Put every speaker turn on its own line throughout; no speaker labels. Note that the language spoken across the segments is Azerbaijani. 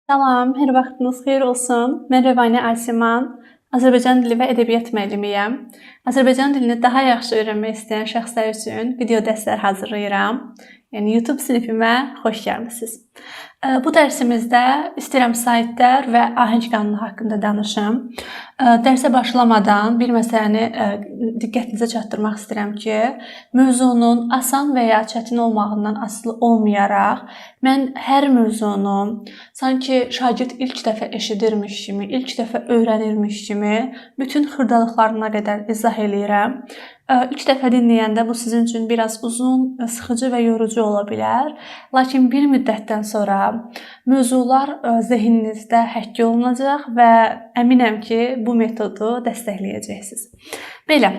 Salam, hər vaxtınız xeyir olsun. Mən Rəvanə Asiman, Azərbaycan dili və ədəbiyyat müəllimiyəm. Azərbaycan dilini daha yaxşı öyrənmək istəyən şəxslər üçün video dərslər hazırlayıram. Yəni YouTube sinifimə xoş gəlmisiniz. Bu dərsimizdə istəyirəm saytlar və ahəng qanunu haqqında danışım. Dərsə başlamadan bir məsələni diqqətinizə çatdırmaq istəyirəm ki, mövzunun asan və ya çətin olmağından asılı olmayaraq, mən hər mövzunu sanki şagird ilk dəfə eşidirmiş kimi, ilk dəfə öyrənirmiş kimi bütün xırdalıqlarına qədər izah eləyirəm. İlk dəfə dinləyəndə bu sizin üçün biraz uzun, sıxıcı və yorucu ola bilər. Lakin bir müddətdən sonra mövzular zehninizdə həkk olunacaq və əminəm ki, bu metodu dəstəkləyəcəksiniz. Belə,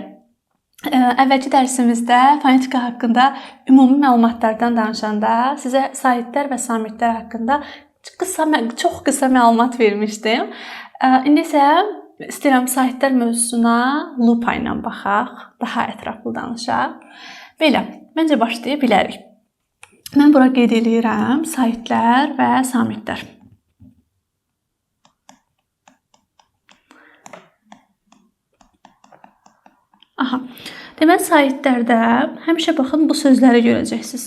əvvəlki dərsimizdə fonetika haqqında ümumi məlumatlardan danışanda sizə saytlar və samitlər haqqında çox qısa məlumat vermişdim. İndi isə istəyirəm saytlar mövzusuna lupa ilə baxaq, daha ətraflı danışaq. Belə, məncə başlaya bilərik. Mən bura qeyd eləyirəm saytlar və samitlər. Aha. Deməli, saytlərdə həmişə baxın bu sözləri görəcəksiniz.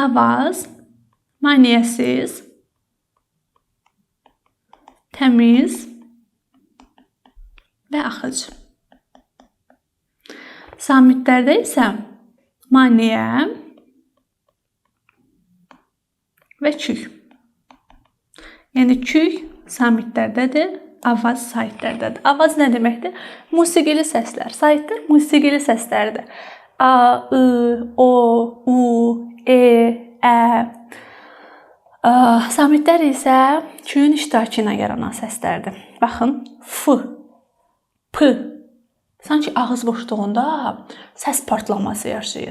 Avaz, maneəsiz, təmiz və axıcı. Samitlərdə isə maneə və küy. Yəni küy samitlərdədir, avaz saytlərdədir. Avaz nə deməkdir? Musiqili səslər. Saytlar musiqili səslərdir. A, I, O, U, E, Ə. Samitlər isə küyün iştirakı ilə yaranan səslərdir. Baxın, F, P. Sanki ağız boşluğunda səs partlaması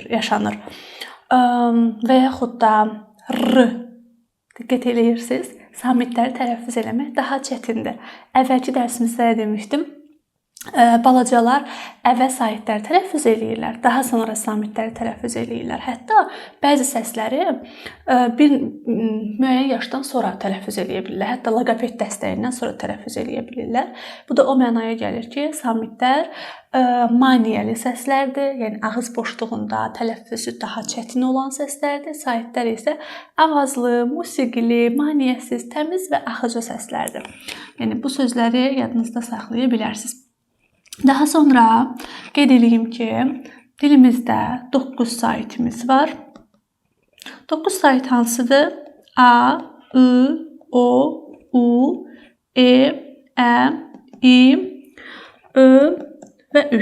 yaşanır. Və yaxud da R. Diqqət eləyirsiniz, samitləri tələffüz eləmək daha çətindir. Əvvəlki dərsimizdə demişdim, balacalar əvvəl saytları tələffüz eləyirlər, daha sonra samitləri tələffüz eləyirlər. Hətta bəzi səsləri bir müəyyən yaşdan sonra tələffüz eləyə bilirlər. Hətta loqoped dəstəyindən sonra tələffüz eləyə bilirlər. Bu da o mənaya gəlir ki, samitlər maniyəli səslərdir, yəni ağız boşluğunda tələffüzü daha çətin olan səslərdir. Saytlar isə avazlı, musiqili, maniyəsiz, təmiz və axıcı səslərdir. Yəni bu sözləri yadınızda saxlaya bilərsiniz. Daha sonra qeyd edeyim ki, dilimizdə 9 saytımız var. 9 sayt hansıdır? A, I, O, U, E, Ə, İ, Ö və Ü.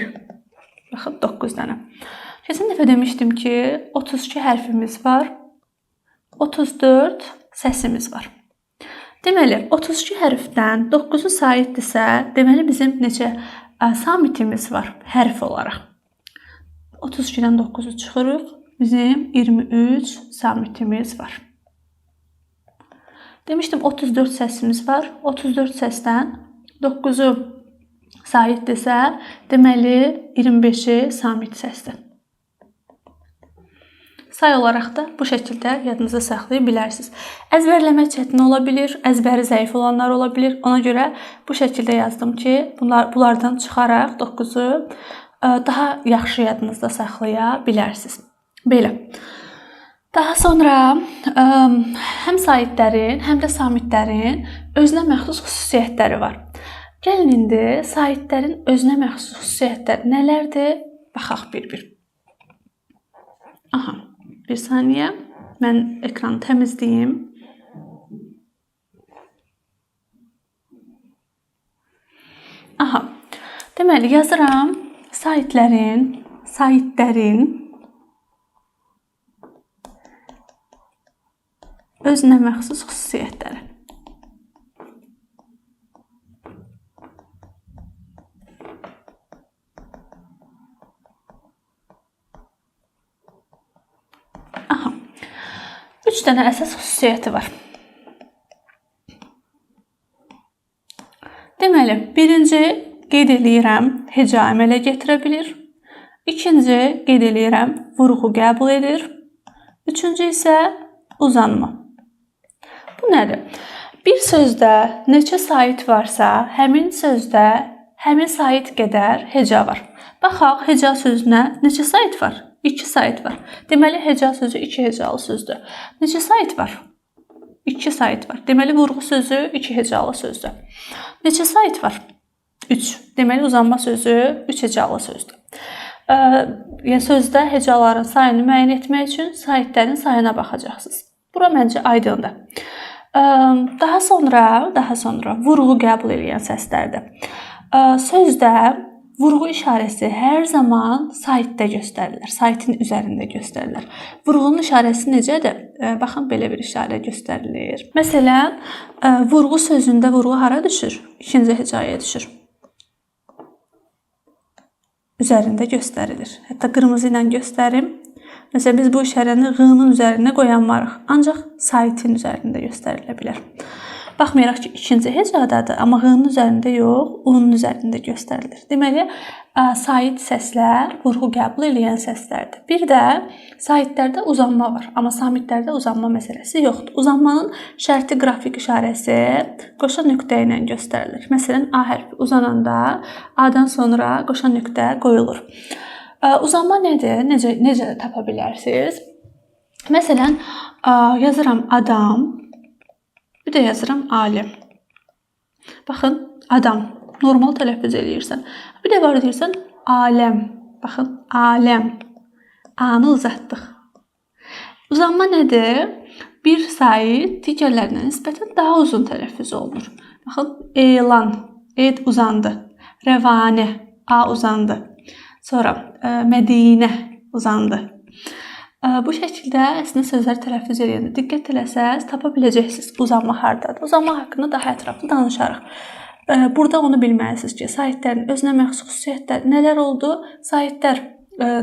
Baxın, 9 dənə. Keçən dəfə demişdim ki, 32 hərfimiz var, 34 səsimiz var. Deməli, 32 hərfdən 9-u saytdirsə, deməli bizim neçə samitimiz var hərf olaraq. 32-dən 9-u çıxırıq, bizim 23 samitimiz var. Demişdim 34 səsimiz var. 34 səsdən 9-u saytdirsə, deməli 25-i samit səsdir. Say olaraq da bu şəkildə yadınıza saxlaya bilərsiniz. Əzbərləmək çətin ola bilir, əzbəri zəif olanlar ola bilir. Ona görə bu şəkildə yazdım ki, bunlardan çıxaraq 9-u daha yaxşı yadınızda saxlaya bilərsiniz. Belə. Daha sonra həm saytlərin, həm də samitlərin özünə məxsus xüsusiyyətləri var. Gəlin indi saytlərin özünə məxsus xüsusiyyətləri nələrdir? Baxaq bir-bir. Aha. Bir saniyə, mən ekranı təmizləyim. Aha, deməli yazıram saytlərin özünə məxsus xüsusiyyətləri. Aha. 3 dənə əsas xüsusiyyəti var. Deməli, birinci qeyd eləyirəm, heca əmələ gətirə bilir. İkinci qeyd eləyirəm, vurğu qəbul edir. Üçüncü isə uzanma. Bu Bu nədir? Bir sözdə neçə sait varsa, həmin sözdə həmin sait qədər heca var. Baxaq, heca sözünə neçə sait var? 2 sait var. Deməli, heca sözü 2 hecalı sözdür. Neçə sait var? 2 sait var. Deməli, vurğu sözü 2 hecalı sözdür. Neçə sait var? 3. Deməli, uzanma sözü 3 hecalı sözdür. Yəni sözdə hecaların sayını müəyyən etmək üçün saitlərin sayına baxacaqsınız. Bura məncə aydındır. Daha sonra vurğu qəbul edən səslərdir. Sözdə vurğu işarəsi hər zaman saitdə göstərilir. Saitin üzərində göstərilir. Vurğunun işarəsi necədir? Baxın, belə bir işarə göstərilir. Məsələn, vurğu sözündə vurğu hara düşür? 2-ci hecaya düşür. Üzərində göstərilir. Hətta qırmızı ilə göstərim. Məsələn, biz bu işarəni ğ-nın üzərinə qoyanmarıq. Ancaq saitin üzərində göstərilə bilər. Baxmayaraq ki, 2-ci hecadadır, amma ğ-nın üzərində yox, u-nun üzərində göstərilir. Deməli, sait səslər vurğu qəbul edən səslərdir. Bir də saitlərdə uzanma var, amma samitlərdə uzanma məsələsi yoxdur. Uzanmanın şərti qrafik işarəsi qoşa nöqtə ilə göstərilir. Məsələn, A hərfi uzananda A-dan sonra qoşa nöqtə qoyulur. Uzanma nədir? Necə tapa bilərsiniz? Məsələn, yazıram adam, bir də yazıram alim. Baxın, adam. Normal tələffüz eləyirsən. Bir də var deyirsən, aləm. Baxın, aləm. A-nı uzatdıq. Uzanma nədir? Bir sait digərlərinə nisbətən daha uzun tələffüz olunur. Baxın, elan. Ed uzandı. Rəvanə. A uzandı. Sonra Mədinə uzandı. Bu şəkildə əslində sözləri tələffüz edəndə diqqət eləsəz, tapa biləcəksiniz uzanma hardadır. Uzanma haqqında daha ətraflı danışarıq. Burada onu bilməlisiniz ki, saitlərin özünə məxsus xüsusiyyətləri nələr oldu? Saitlər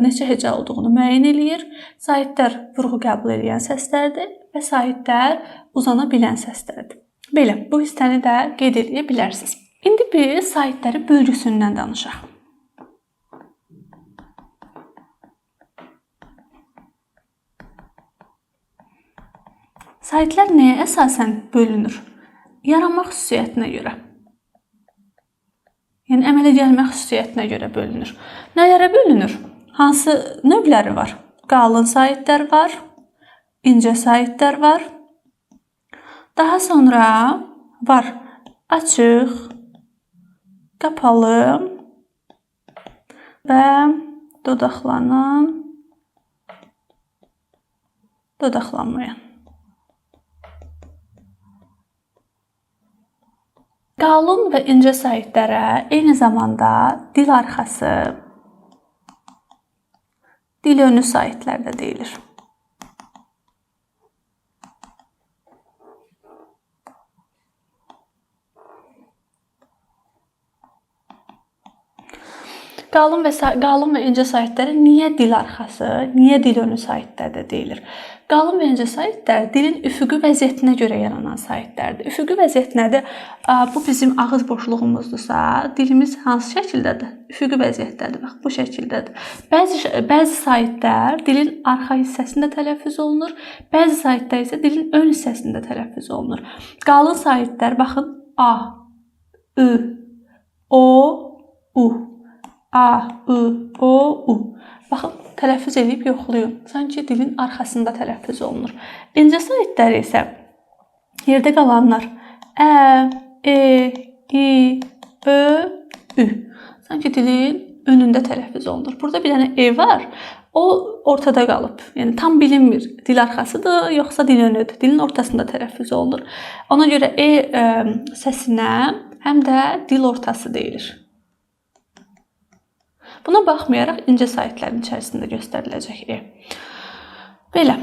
neçə heca olduğunu müəyyən eləyir. Saitlər vurğu qəbul edən səslərdir və saitlər uzana bilən səslərdir. Belə, bu hissəni də qeyd edə bilərsiniz. İndi biz saitlərin bölgüsündən danışaq. Saitlər nəyə əsasən bölünür? Yaranma xüsusiyyətinə görə. Yəni, əmələ gəlmə xüsusiyyətinə görə bölünür. Nələrə bölünür? Hansı növləri var? Qalın saitlər var, incə saitlər var. Daha sonra var açıq, qapalı və dodaqlanan, dodaqlanmayan. Qalın və incə saitlərə eyni zamanda dil arxası, dil önü saitlər də deyilir. Qalın və incə saitlərə niyə dil arxası, niyə dil önü saitlər də deyilir? Qalın və incə saitlər dilin üfüqi vəziyyətinə görə yaranan saitlərdir. Üfüqi vəziyyət nədir? Bu bizim ağız boşluğumuzdursa, dilimiz hansı şəkildədir? Üfüqi vəziyyətdədir. Bax, bu şəkildədir. Bəzi saitlər dilin arxa hissəsində tələffüz olunur, bəzi saitlər isə dilin ön hissəsində tələffüz olunur. Qalın saitlər, baxın, A, I, O, U. A, I, O, U. Baxın, tələffüz edib yoxlayın. Sanki dilin arxasında tələffüz olunur. İncə saitlər isə yerdə qalanlar Ə, E, I, Ö, Ü. Sanki dilin önündə tələffüz olunur. Burada bir dənə E var. O ortada qalıb. Yəni tam bilinmir. Dil arxasıdır, yoxsa dil önüdür. Dilin ortasında tələffüz olunur. Ona görə E səsinə həm də dil ortası deyilir. Buna baxmayaraq incə saitlərin içərisində göstəriləcək E. Belə,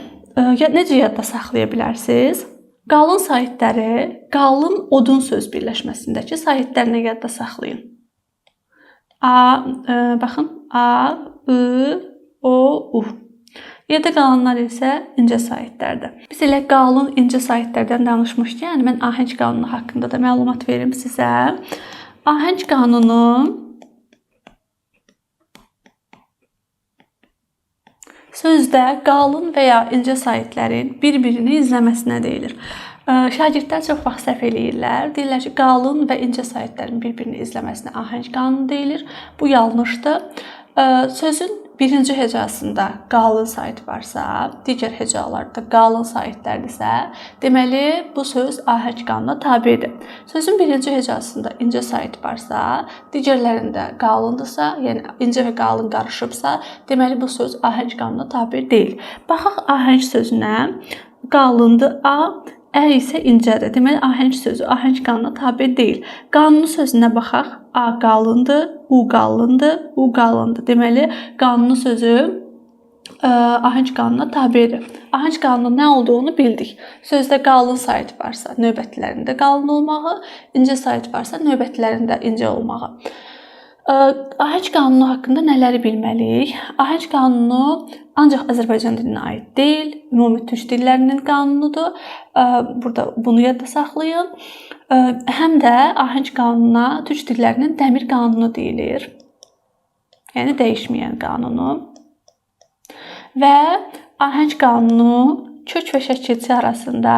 necə yadda saxlaya bilərsiniz? Qalın saitləri qalın odun söz birləşməsindəki saitlərini yadda saxlayın. Baxın, A, I, O, U. Yerdə qalanlar isə incə saitlərdir. Biz elə qalın, incə saitlərdən danışmışkən, mən ahəng qanunu haqqında da məlumat verim sizə. Ahəng qanunu sözdə qalın və ya incə saitlərin bir-birini izləməsinə deyilir. Şagirdlər çox vaxt səhv eləyirlər. Deyirlər ki, qalın və incə saitlərin bir-birini izləməsinə ahəng qanunu deyilir. Bu yanlışdır. Sözün birinci hecasında qalın sait varsa, digər hecalarda qalın saitlərdirsə, deməli bu söz ahəng qanununa tabedir. Sözün birinci hecasında incə sait varsa, digərlərində qalındırsa, yəni incə və qalın qarışıbsa, deməli bu söz ahəng qanununa tabe deyil. Baxaq ahəng sözünə. Qalındır A, ə isə incədir. Deməli ahəng sözü ahəng qanununa tabe deyil. Qanunu sözünə baxaq. A qalındır, U qalındır, U qalındır. Deməli qanunu sözü ahəng qanununa tabedir. Ahəng qanunun nə olduğunu bildik. Sözdə qalın sait varsa, növbətlərində qalın olmağı, incə sait varsa, növbətlərində incə olmağı. Ahəng qanunu haqqında nələri bilməliyik? Ahəng qanunu ancaq Azərbaycan dilinə aid deyil, ümumi türk dillərinin qanunudur. Burada bunu yadda saxlayın. Həm də ahəng qanununa türk dillərinin dəmir qanunu deyilir. Yəni dəyişməyən qanunu. Və ahəng qanunu kök və şəkilçi arasında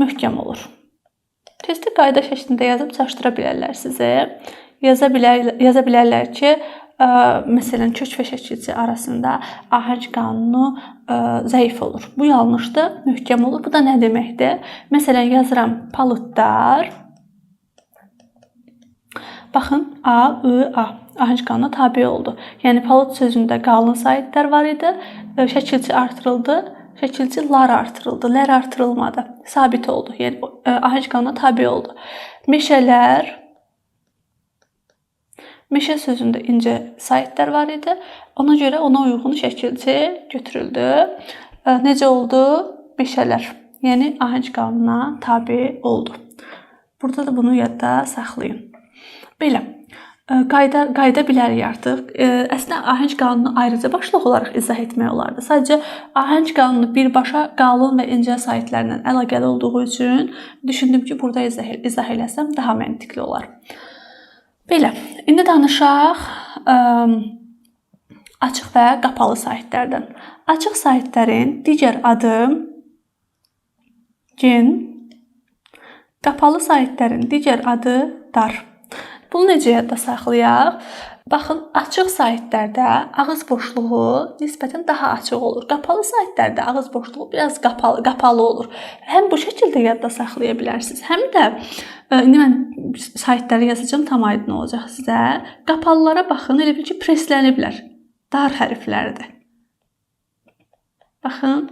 möhkəm olur. Testi qayda şəklində yazıb çaşdıra bilərlər sizi. Yaza bilərlər ki, məsələn, kök və şəkilçi arasında ahəng qanunu zəif olur. Bu yanlışdır, möhkəm olur. Bu da nə deməkdir? Məsələn, yazıram palıtlar. Baxın, A, I, A. Ahəng qanununa tabe oldu. Yəni, palıt sözündə qalın saitlər var idi. Şəkilçi artırıldı. Şəkilçi lar artırıldı, lər artırılmadı. Sabit oldu. Yəni, ahəng qanununa tabe oldu. Meşələr. Meşə sözündə incə saitlər var idi. Ona görə ona uyğun şəkilçi götürüldü. Necə oldu? Meşələr. Yəni, ahəng qanununa tabe oldu. Burada da bunu yadda saxlayın. Belə. Qayda bilərik artıq. Əslində ahəng qanununu ayrıca başlıq olaraq izah etmək olardı. Sadəcə ahəng qanunu birbaşa qalın və incə saitlərlə əlaqəli olduğu üçün düşündüm ki, burada izah eləsəm daha məntiqli olar. Belə. İndi danışaq açıq və qapalı saitlərdən. Açıq saitlərin digər adı gen, qapalı saitlərin digər adı dar. Bunu necə yadda saxlayaq? Baxın, açıq saitlərdə ağız boşluğu nisbətən daha açıq olur. Qapalı saitlərdə ağız boşluğu biraz qapalı olur. Həm bu şəkildə yadda saxlaya bilərsiniz, həm də indi mən saitləri yazacağım, tam aydın olacaq sizə. Qapalılara baxın, elə bil ki, presləniblər. Dar hərflərdir. Baxın,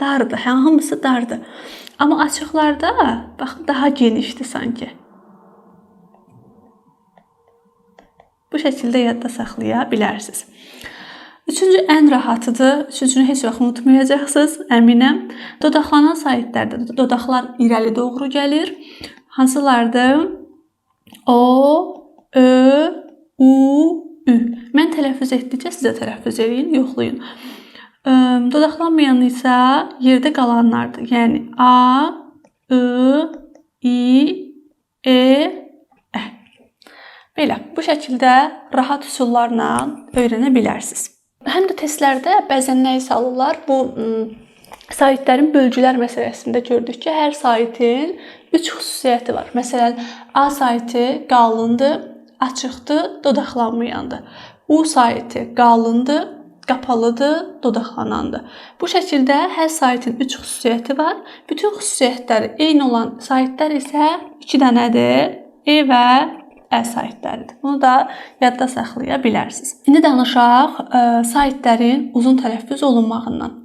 dardır, hamısı dardır. Amma açıqlarda, baxın, daha genişdir sanki. Bu şəkildə yadda saxlaya bilərsiniz. Üçüncü ən rahatıdır. Üçüncünü heç vaxt unutmayacaqsınız, əminəm. Dodaqlanan saitlərdə dodaqlar irəli doğru gəlir. Hansılardır? O, Ö, U, Ü. Mən tələffüz etdikcə sizə tələffüz edin, yoxlayın. Dodaqlanmayan isə yerdə qalanlardır. Yəni A, Ö, İ, E, Belə, bu şəkildə rahat üsullarla öyrənə bilərsiniz. Həm də testlərdə bəzən nə isə alırlar? Bu saitlərin bölgülər məsələsində gördük ki, hər saitin 3 xüsusiyyəti var. Məsələn, A saiti qalındır, açıqdır, dodaqlanmayandır. U saiti qalındır, qapalıdır, dodaqlanandır. Bu şəkildə hər saitin 3 xüsusiyyəti var. Bütün xüsusiyyətləri eyni olan saitlər isə 2 dənədir. E və Ə saitləridir. Bunu da yadda saxlaya bilərsiniz. İndi danışaq saitlərin uzun tələffüz olunmağından.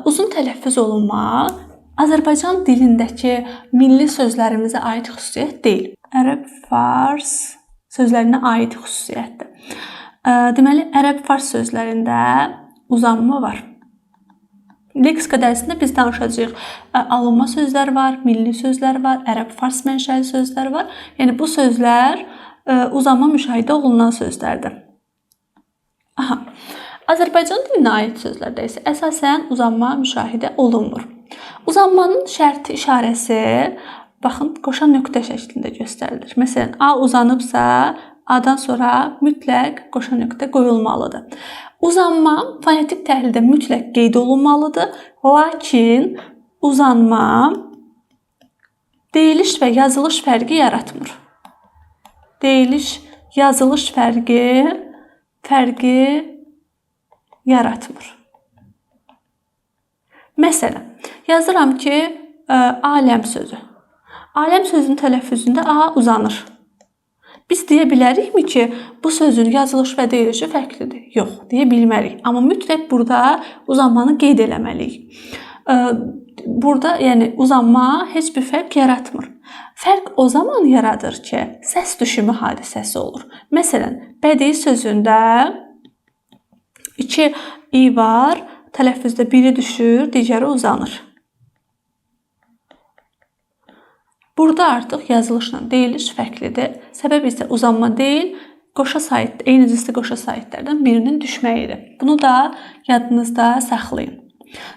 Uzun tələffüz olunmaq Azərbaycan dilindəki milli sözlərimizə aid xüsusiyyət deyil. Ərəb, fars sözlərinə aid xüsusiyyətdir. Deməli, ərəb, fars sözlərində uzanma var. Leksika dərsində biz danışacağıq. Alınma sözlər var, milli sözlər var, ərəb-fars mənşəli sözlər var. Yəni, bu sözlər uzanma müşahidə olunan sözlərdir. Azərbaycan dilinə aid sözlərdə isə əsasən uzanma müşahidə olunmur. Uzanmanın şərti işarəsi, baxın, qoşan nöqtə şəklində göstərilir. Məsələn, A uzanıbsa, A-dan sonra mütləq qoşa nöqtə qoyulmalıdır. Uzanma fonetik təhlildə mütləq qeyd olunmalıdır, lakin uzanma deyiliş və yazılış fərqi yaratmır. Deyiliş, yazılış fərqi yaratmır. Məsələn, yazıram ki, aləm sözü. Aləm sözünün tələffüzündə A uzanır. Biz deyə bilərikmi ki, bu sözün yazılış və deyilişi fərqlidir? Yox, deyə bilmərik. Amma mütləq burada uzanmanı qeyd eləməliyik. Burada yəni uzanma heç bir fərq yaratmır. Fərq o zaman yaradır ki, səs düşümü hadisəsi olur. Məsələn, bədii sözündə 2 i var, tələffüzdə biri düşür, digəri uzanır. Burada artıq yazılışla deyiliş fərqlidir. Səbəb isə uzanma deyil, qoşa sait, eyni cinsli qoşa saitlərdən birinin düşməyidir. Bunu da yadınızda saxlayın.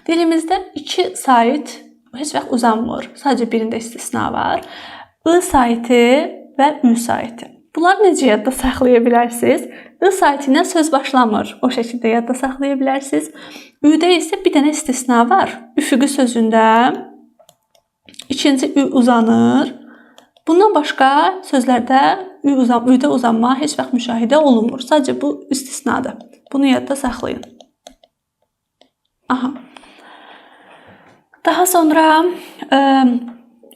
Dilimizdə 2 sait heç vaxt uzanmır. Sadəcə birində istisna var. I saiti və ü saiti. Bunları necə yadda saxlaya bilərsiniz? I saiti ilə söz başlamır. O şəkildə yadda saxlaya bilərsiniz. Üdə isə bir dənə istisna var. Üfüqi sözündə ikinci ü uzanır. Bundan başqa sözlərdə üdə uzanma heç vaxt müşahidə olunmur. Sadəcə bu istisnadır. Bunu yadda saxlayın. Aha. Daha sonra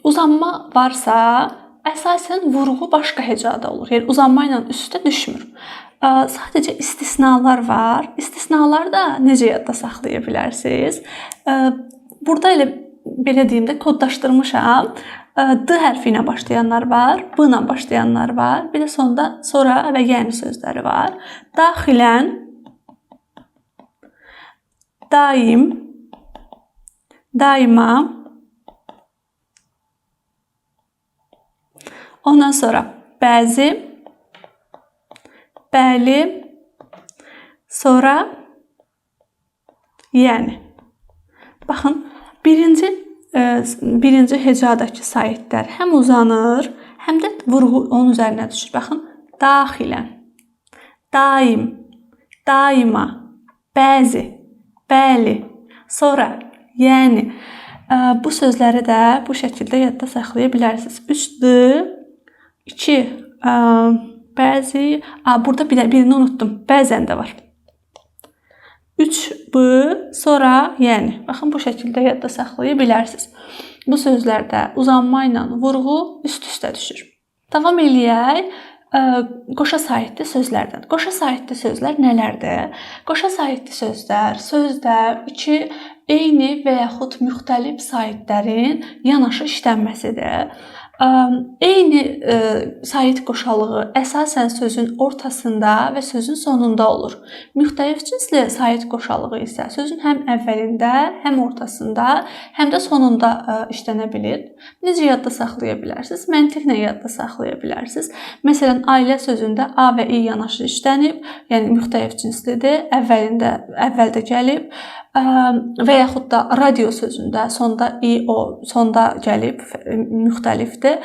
uzanma varsa, əsasən vurğu başqa hecada olur. Yəni uzanma ilə üstə düşmür. Sadəcə istisnalar var. İstisnaları da necə yadda saxlaya bilərsiniz? Burada elə belə deyim də kodlaşdırmışam. D hərfi ilə başlayanlar var, B ilə başlayanlar var. Bir də sonra və yəni sözləri var. Daxilən, daim, daima. Ondan sonra bəzi, bəli, sonra yəni. Baxın, birinci hecadakı saitlər həm uzanır, həm də vurğu onun üzərinə düşür. Baxın, daxilən, daim, daima, bəzi, bəli, sonra, yəni. Bu sözləri də bu şəkildə yadda saxlaya bilərsiniz. 3D, 2, bəzi, burada birini unutdum, bəzən də var. 3B, sonra yəni. Baxın, bu şəkildə yadda saxlaya bilərsiniz. Bu sözlərdə uzanma ilə vurğu üst-üstə düşür. Davam eləyək. Qoşa saitli sözlərdən. Qoşa saitli sözlər nələrdir? Qoşa saitli sözlər, sözdə 2 eyni və yaxud müxtəlif saitlərin yanaşı işlənməsidir. Eyni sait qoşalığı əsasən sözün ortasında və sözün sonunda olur. Müxtəlif cinsli sait qoşalığı isə sözün həm əvvəlində, həm ortasında, həm də sonunda işlənə bilir. Necə yadda saxlaya bilərsiniz? Məntiqlə yadda saxlaya bilərsiniz. Məsələn, ailə sözündə A və I yanaşı işlənib, yəni müxtəlif cinslidir, əvvəldə gəlib. Və yaxud da radio sözündə sonda I, O, sonda gəlib, müxtəlifdir.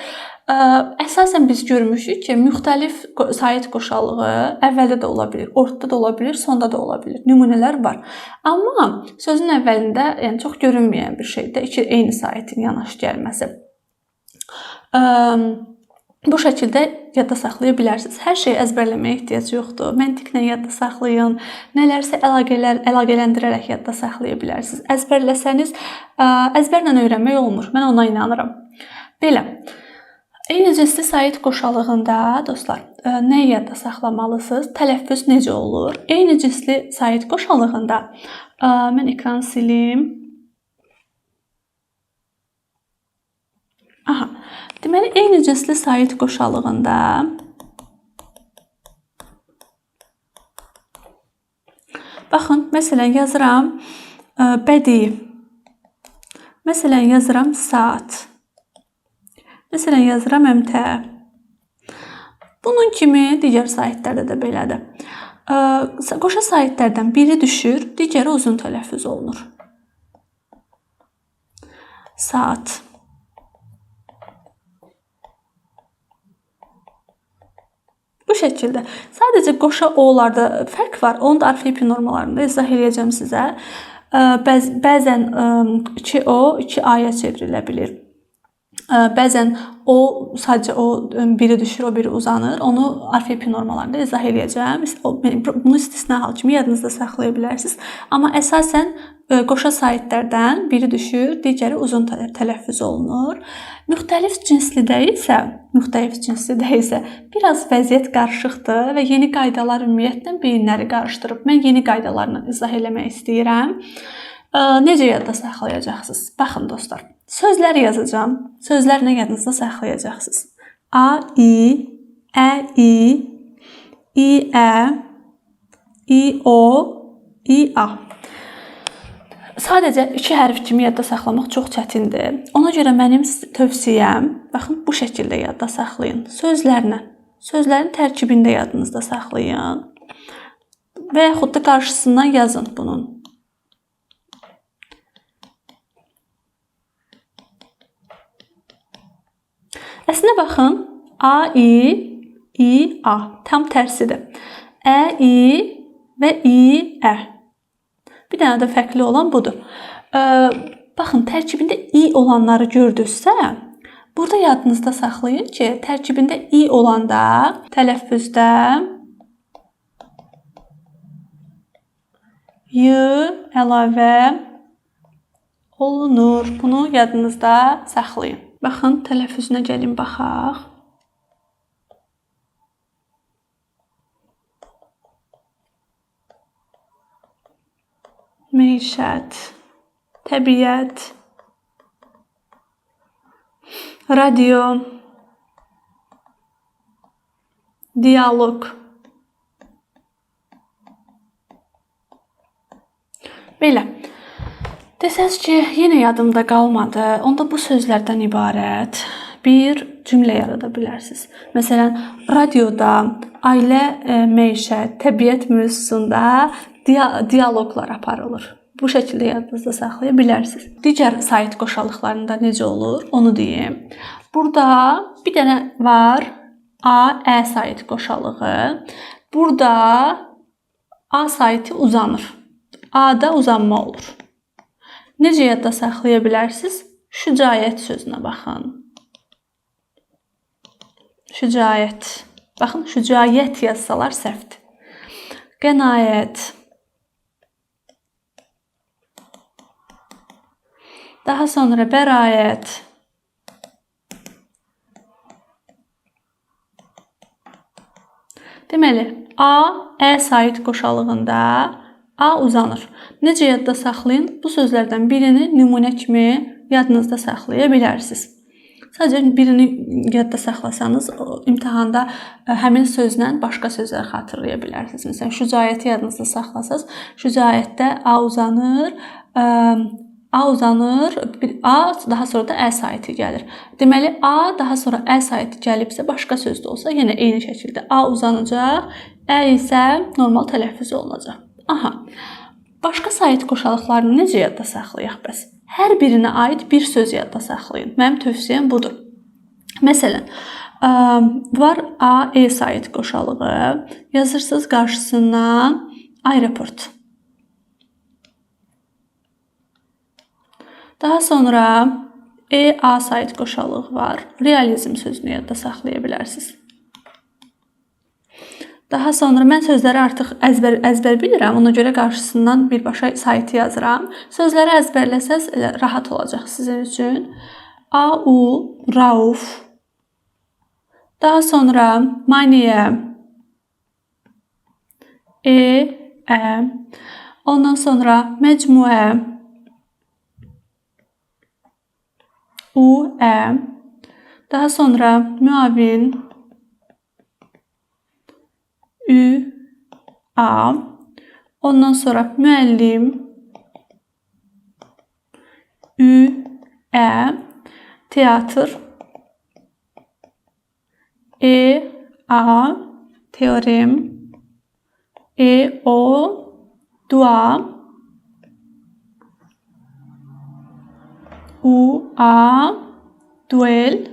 Əsasən biz görmüşük ki, müxtəlif sait qoşalığı əvvəldə də ola bilir, ortada da ola bilir, sonda da ola bilir. Nümunələr var. Amma sözün əvvəlində yəni çox görünməyən bir şeydir, 2 eyni saitin yanaşı gəlməsi. Bu şəkildə yadda saxlaya bilərsiniz. Hər şeyi əzbərləməyə ehtiyac yoxdur. Məntiqlə yadda saxlayın. Nələrsə əlaqələndirərək yadda saxlaya bilərsiniz. Əzbərləsəniz, əzbərlə öyrənmək olmur. Mən ona inanıram. Belə. Eyni cinsli sait qoşalığında, dostlar, nə yadda saxlamalısınız? Tələffüz necə olur? Eyni cinsli sait qoşalığında, mən ekranı silim. Aha. Deməli, eyni cinsli sait qoşalığında baxın, məsələn, yazıram bədii. Məsələn, yazıram saat. Məsələn, yazıram əmtə. Bunun kimi digər saitlərdə də belədir. Qoşa saitlərdən biri düşür, digəri uzun tələffüz olunur. Saat. Bu şəkildə. Sadəcə qoşa o'larda fərq var. Onu da orfoepi normalarında izah edəcəm sizə. Bəzən 2o 2a'ya çevrilə bilir. Bəzən o sadəcə o biri düşür, o biri uzanır. Onu orfoepi normalarında izah edəcəm. Bunu istisna hal kimi yadınızda saxlaya bilərsiniz. Amma əsasən qoşa saitlərdən biri düşür, digəri uzun tələffüz olunur. Müxtəlif cinslidə isə biraz vəziyyət qarışıqdır və yeni qaydalar ümumiyyətlə beyinləri qarışdırıb. Mən yeni qaydalarla izah eləmək istəyirəm. Necə yadda saxlayacaqsınız? Baxın dostlar. Sözlər yazacağam. Sözlərlə yadınızda saxlayacaqsınız. A, I, Ə, I, Ə, İ, O, İ, A. Sadəcə 2 hərf kimi yadda saxlamaq çox çətindir. Ona görə mənim tövsiyəm, baxın, bu şəkildə yadda saxlayın. Sözlərlə. Sözlərin tərkibində yadınızda saxlayın. Və yaxud da qarşısından yazın bunun. Əslinə baxın. A, I, A. Tam tərsidir. Ə, I və I, Ə. Bir dənə də fərqli olan budur. Baxın, tərkibində I olanları gördünüzsə, burada yadınızda saxlayın ki, tərkibində I olanda tələffüzdə Y əlavə olunur. Bunu yadınızda saxlayın. Baxın, tələffüzünə gəlin, baxaq. Məişət, təbiət, radio, dialoq. Belə. Desəz ki, yenə yadımda qalmadı. Onda bu sözlərdən ibarət bir cümlə yarada bilərsiniz. Məsələn, radioda ailə, məişət, təbiət mövzusunda dialoqlar aparılır. Bu şəkildə yadınızda saxlaya bilərsiniz. Digər sait qoşalıqlarında necə olur, onu deyim. Burada bir dənə var A, Ə sait qoşalığı. Burada A saiti uzanır. A-da uzanma olur. Necə yadda saxlaya bilərsiniz? Şücaət sözünə baxın. Şücaət. Baxın, şücaət yazsalar səhvdir. Qənaət. Daha sonra bəraət. Deməli, A, Ə sait qoşalığında A uzanır. Necə yadda saxlayın? Bu sözlərdən birini nümunə kimi yadınızda saxlaya bilərsiniz. Sadəcə birini yadda saxlasanız, imtahanda həmin sözlə başqa sözləri xatırlaya bilərsiniz. Məsələn, şücaəti yadınızda saxlasaz, şücaətdə A uzanır, A daha sonra da Ə saiti gəlir. Deməli, A daha sonra Ə saiti gəlibsə, başqa söz də olsa, yenə eyni şəkildə A uzanacaq, Ə isə normal tələffüz olunacaq. Aha, başqa sait qoşalıqlarını necə yadda saxlayaq bəs? Hər birinə aid bir söz yadda saxlayın. Mənim tövsiyəm budur. Məsələn, var A, E sait qoşalığı. Yazırsınız qarşısından aeroport. Daha sonra E, A sait qoşalığı var. Realizm sözünü yadda saxlaya bilərsiniz. Daha sonra mən sözləri artıq əzbər bilirəm. Ona görə qarşısından birbaşa saiti yazıram. Sözləri əzbərləsəz rahat olacaq sizin üçün. A, U, Rauf. Daha sonra maniyə. E, Ə. Ondan sonra məcmuə. U, Ə. Daha sonra müavin. Ü, A. Ondan sonra müəllim. Ü, Ə. Teatr. E, A. Teorem. E, O. Dua. U, A. Duel.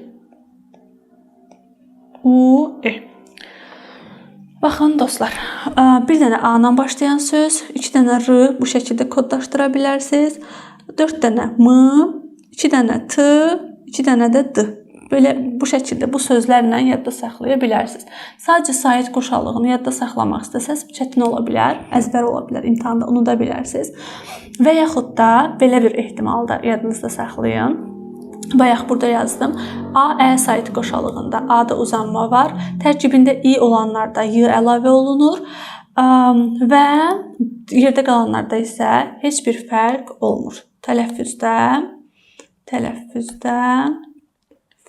U, E. Baxın dostlar, bir dənə A-dan başlayan söz, 2 dənə R bu şəkildə kodlaşdıra bilərsiniz. 4 dənə M, 2 dənə T, 2 dənə də D. Belə bu şəkildə bu sözlərlə yadda saxlaya bilərsiniz. Sadəcə sait qoşallığını yadda saxlamaq istəsəz çətin ola bilər, əzbər ola bilər, imtahanda unuda bilərsiniz. Və yaxud da belə bir ehtimalda yadınızda saxlayın. Bayaq burada yazdım. A-Ə sait qoşallığında A-da uzanma var. Tərkibində I olanlarda Y əlavə olunur və yerdə qalanlarda isə heç bir fərq olmur. Tələffüzdə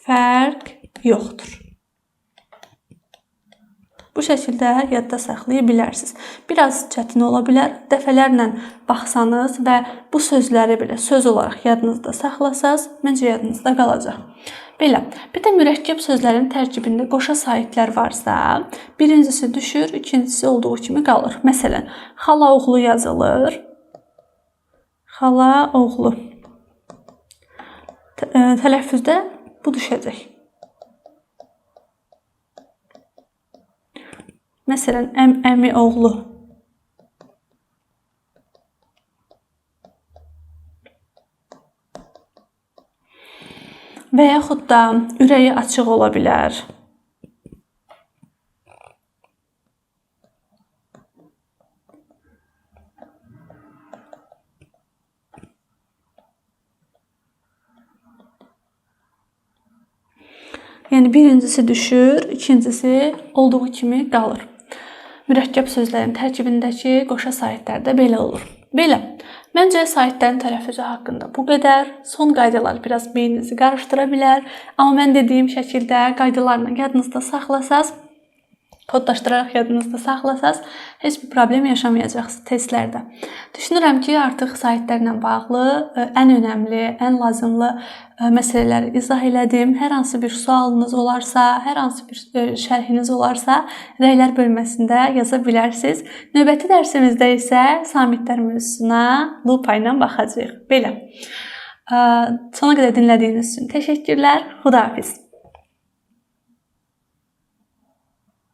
fərq yoxdur. Bu şəkildə yadda saxlaya bilərsiniz. Biraz çətin ola bilər. Dəfələrlə baxsanız və bu sözləri belə söz olaraq yadınızda saxlasaz, məncə yadınızda qalacaq. Belə, bir də mürəkkəb sözlərin tərkibində qoşa saitlər varsa, birincisi düşür, ikincisi olduğu kimi qalır. Məsələn, xala oğlu yazılır. Xala oğlu. Tələffüzdə bu düşəcək. Məsələn, əmi oğlu. Və yaxud da ürəyi açıq ola bilər. Yəni birincisi düşür, ikincisi olduğu kimi qalır. Mürəkkəb sözlərin tərkibindəki qoşa saitlər də belə olur. Belə, məncə saitlərin tələffüzü haqqında bu qədər. Son qaydalar biraz beyninizi qarışdıra bilər. Amma mən dediyim şəkildə qaydalarla yadınızda saxlasaz, kodlaşdıraraq yadınızda saxlasaz, heç bir problem yaşamayacaqsınız testlərdə. Düşünürəm ki, artıq saitlərlə bağlı ən önəmli, ən lazımlı məsələləri izah elədim. Hər hansı bir sualınız olarsa, hər hansı bir şərhiniz olarsa, rəylər bölməsində yaza bilərsiniz. Növbəti dərsimizdə isə samitlər mövzusuna lupa ilə baxacağıq. Belə. Sona qədər dinlədiyiniz üçün təşəkkürlər. Xudahafiz.